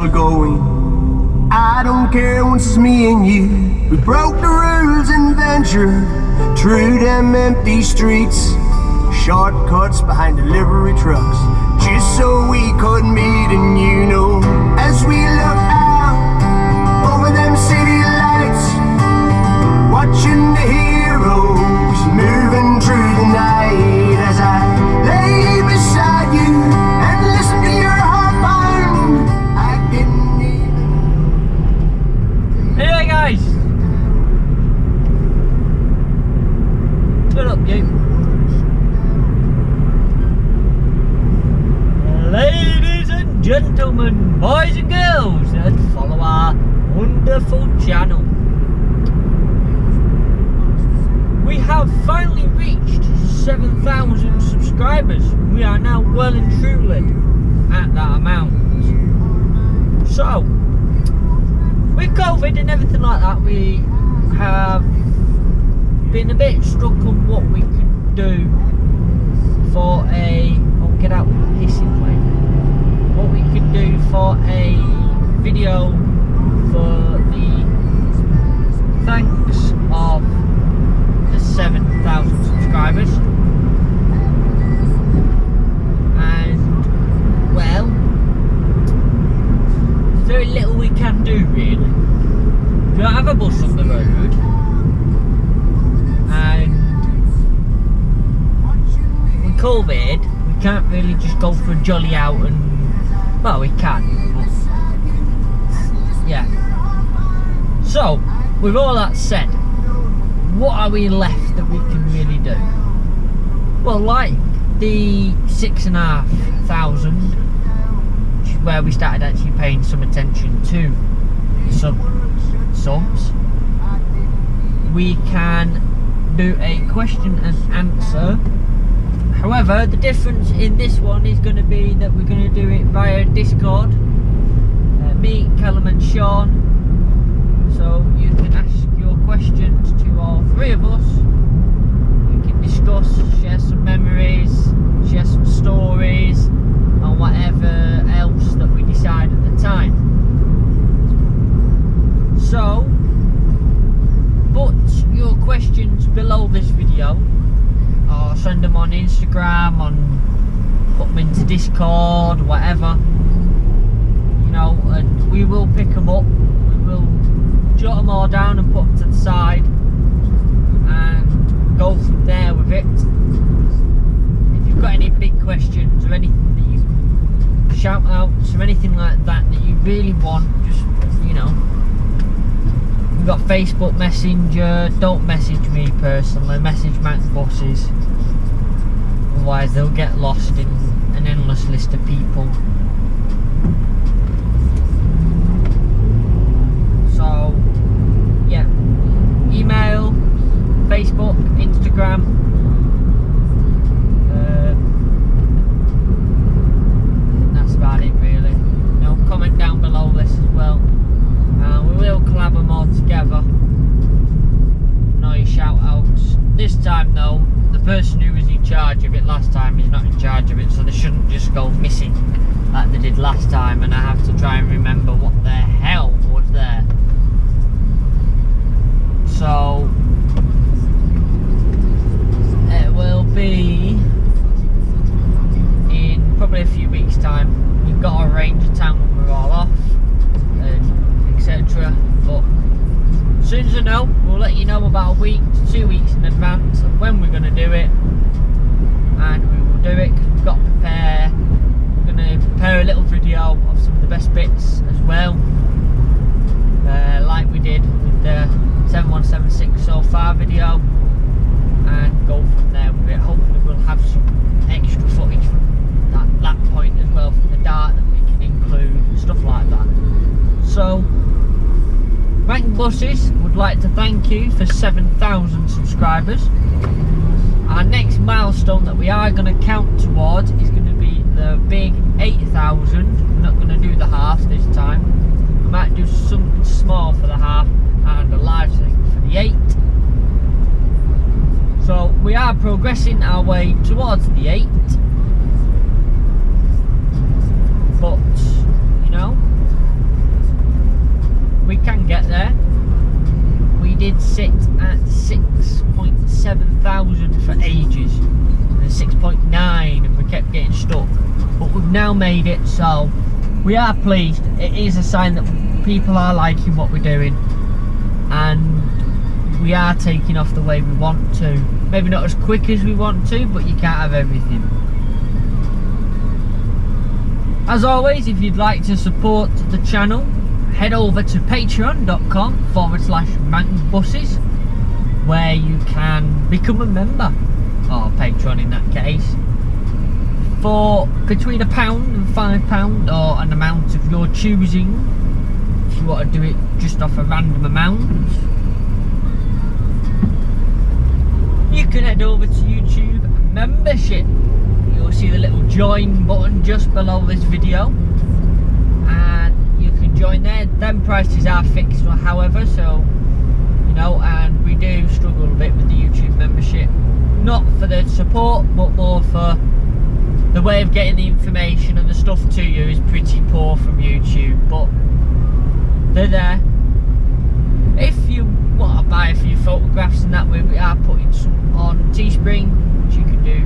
going. I don't care once it's me and you. We broke the rules and ventured through them empty streets, shortcuts behind delivery trucks, just so we could meet. And you know, as we look out over them city lights, watching the heroes moving through the night, as I lay beside you and listen to your heart pound, I didn't even. Hey guys! What up, you? Ladies and gentlemen, boys and girls that follow our wonderful channel, we have finally reached 7,000 subscribers. We are now well and truly at that amount. So, with COVID and everything like that, we have been a bit stuck on what we could do for a... oh, get out with the hissing plate. What we could do for a video for the thanks of the 7,000 subscribers. And, well, there's very little we can do really. We don't have a bus on the road, and with COVID we can't really just go for a jolly out and, well, we can, but yeah. So, with all that said, what are we left that we can really do? Well, like the 6,500, where we started actually paying some attention to subs, we can do a question and answer. However, the difference in this one is going to be that we're going to do it via Discord. Me, Callum and Sean. So you can ask your questions to all three of us. We can discuss, share some memories, share some stories, and whatever else that we decide at the time. So, put your questions below this video, or send them on Instagram, put them into Discord, whatever, you know, and we will pick them up. We will jot them all down and put them to the side and go from there with it. If you've got any big questions or anything that you shout outs or anything like that that you really want, just, you know, we've got Facebook Messenger. Don't message me personally, message Mancbuses, otherwise they'll get lost in an endless list of people. So yeah, email, Facebook, Instagram, that's about it really. You know, comment down below this as well. We will collab them all together. No shout outs. This time though, the person who was in charge of it last time is not in charge of it, so they shouldn't just go missing like they did last time and I have to try and remember what the hell was there. So it will be in probably a few weeks time. We've got to arrange a time when we're all off, etc. But as soon as I know, we'll let you know about a week to 2 weeks in advance of when we're going to do it, and we will do it because we've got to prepare. We're going to prepare a little video of some of the best bits as well, like we did with the 7176 so far video, and go from there with it. Hopefully we'll have some extra footage from that point as well, from the dart, that we can include, stuff like that. So Mancbuses would like to thank you for 7,000 subscribers. Our next milestone that we are going to count towards is going to be the big 8,000. We're not going to do the half this time. We might do something small for the half and a large thing for the 8. So we are progressing our way towards the 8. But, you know, sit at 6.7 thousand for ages, and 6.9, and we kept getting stuck. But we've now made it, so we are pleased. It is a sign that people are liking what we're doing, and we are taking off the way we want to. Maybe not as quick as we want to, but you can't have everything. As always, if you'd like to support the channel, head over to patreon.com/Mancbuses, where you can become a member, or patron in that case, for between £1 and £5, or an amount of your choosing, if you want to do it just off a random amount. You can head over to YouTube membership. You'll see the little join button just below this video, and you can join there. Them prices are fixed, however, so you know, and we do struggle a bit with the YouTube membership, not for the support but more for the way of getting the information, and the stuff to you is pretty poor from YouTube, but they're there. If you want to buy a few photographs and that, we are putting some on Teespring, which you can do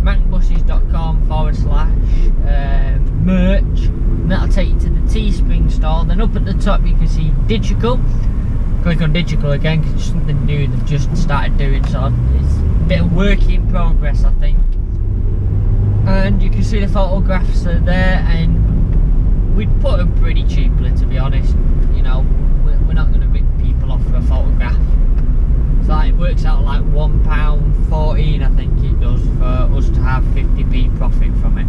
mancbuses.com/merch, and that'll take you to the Teespring store. Then up at the top you can see digital. Click on digital again because it's something new they've just started doing, so it's a bit of work in progress, I think. And you can see the photographs are there, and we'd put them pretty cheaply, to be honest. You know, we're not going to rip people off for a photograph. So it works out like £1.14, I think it does, for us to have 50p profit from it.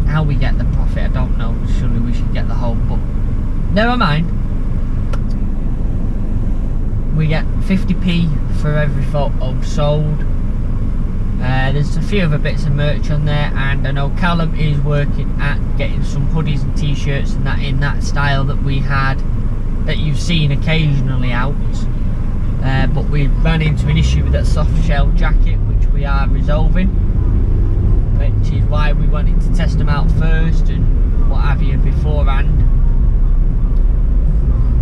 How we get the profit, I don't know. Surely we should get the whole, but never mind. We get 50p for every photo sold. There's a few other bits of merch on there, and I know Callum is working at getting some hoodies and t-shirts and that in that style that we had, that you've seen occasionally out. But we ran into an issue with that soft shell jacket, which we are resolving, which is why we wanted to test them out first and what have you beforehand.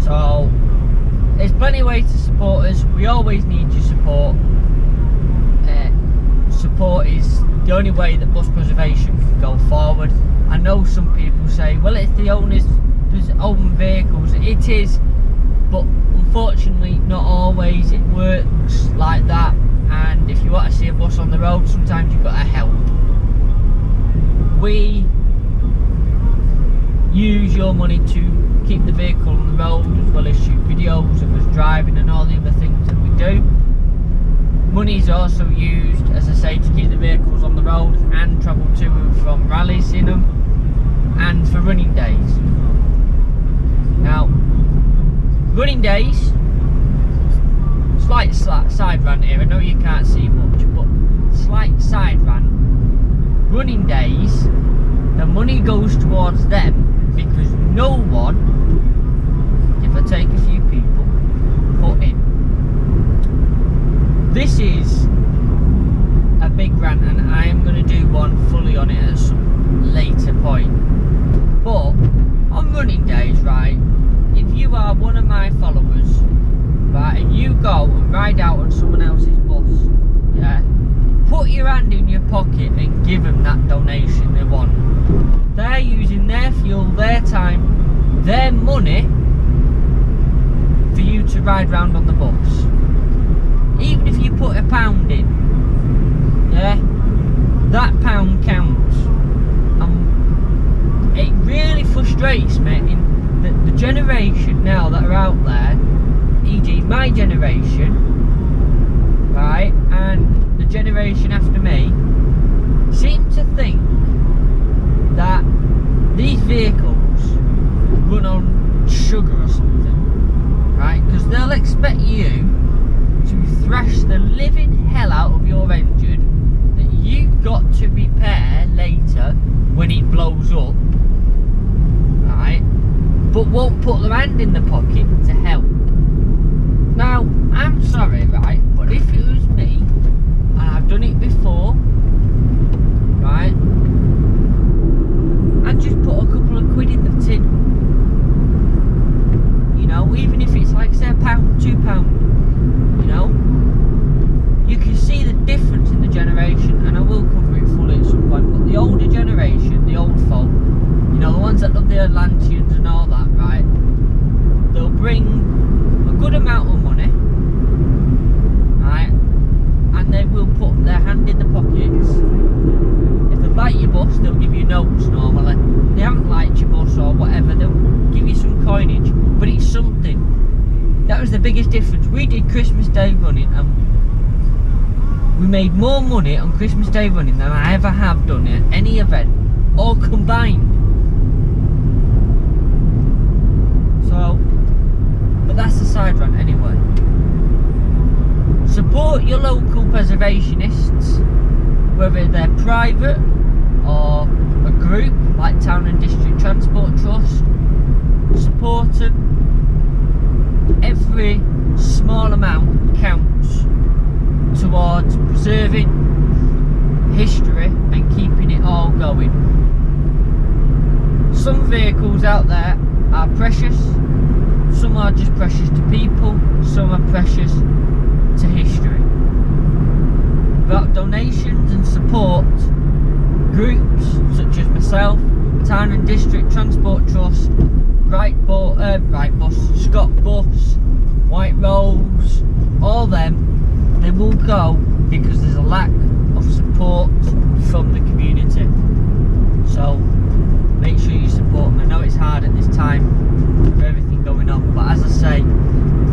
So there's plenty of ways to support us. We always need your support. Support is the only way that bus preservation can go forward. I know some people say, well, it's the owners, there's own vehicles. It is, but unfortunately not always it works like that, and if you want to see a bus on the road, sometimes you've got to help. We use your money to keep the vehicle on the road, as well as shoot videos of us driving and all the other things that we do. Money is also used, as I say, to keep the vehicles on the road and travel to and from rallies in them, and for running days. Now, running days, slight side rant here, I know you can't see much, but slight side rant. Running days, the money goes towards them because no one, if I take a few people, put in. This is a big rant, and I am going to do one fully on it at some later point. But on running days, right, if you are one of my followers, right, and you go and ride out on someone else's bus, yeah, put your hand in your pocket and give them that donation they want. They're using their fuel, their time, their money for you to ride round on the bus. Even if you put £1 in, yeah, that pound counts. It really frustrates me in the generation now that are out there, e.g. my generation, right, and the generation after me, seem to think that these vehicles run on sugar or something, right, because they'll expect you to thrash the living hell out of your engine that you've got to repair later when it blows up, right, but won't put their hand in the pocket to help. Now, I'm sorry, right, but if it was me, and I've done it before, right, I'd just put a couple of quid in the tin, you know, even if it's like, say, £1, £2, the lanterns and all that, right? They'll bring a good amount of money, right? And they will put their hand in the pockets. If they like your bus, they'll give you notes normally. If they haven't liked your bus or whatever, they'll give you some coinage. But it's something. That was the biggest difference. We did Christmas Day running and we made more money on Christmas Day running than I ever have done at any event, all combined. So, but that's the side rant anyway. Support your local preservationists, whether they're private or a group like Town and District Transport Trust. Support them. Every small amount counts towards preserving history and keeping it all going. Some vehicles out there are precious, some are just precious to people, some are precious to history. Without donations and support, groups such as myself, Town and District Transport Trust, Right Bus, Scott Bus, White Rose, all them, they will go because there's a lack of support from the community. So make sure you support them. I know it's hard at this time with everything going on, but as I say,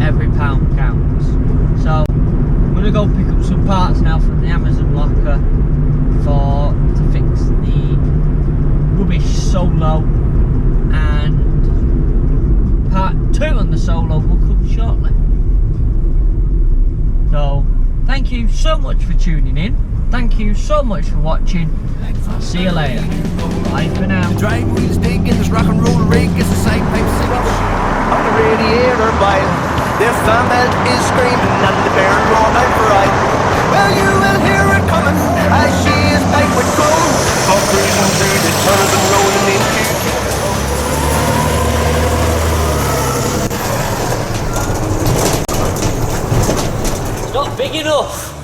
every pound counts. So I'm going to go pick up some parts now from the Amazon locker to fix the rubbish Solo, and part 2 on the Solo will come shortly. So thank you so much for tuning in. Thank you so much for watching. I'll see you later. Bye for now. The drive wheels dig in this rock and roll rig is the side pipe singing on the radiator while the fan belt is screaming and the bear rolled out for ride. Well, you will hear it coming as she is piped with coal, all cruising through the tunnels and rolling into. It's not big enough.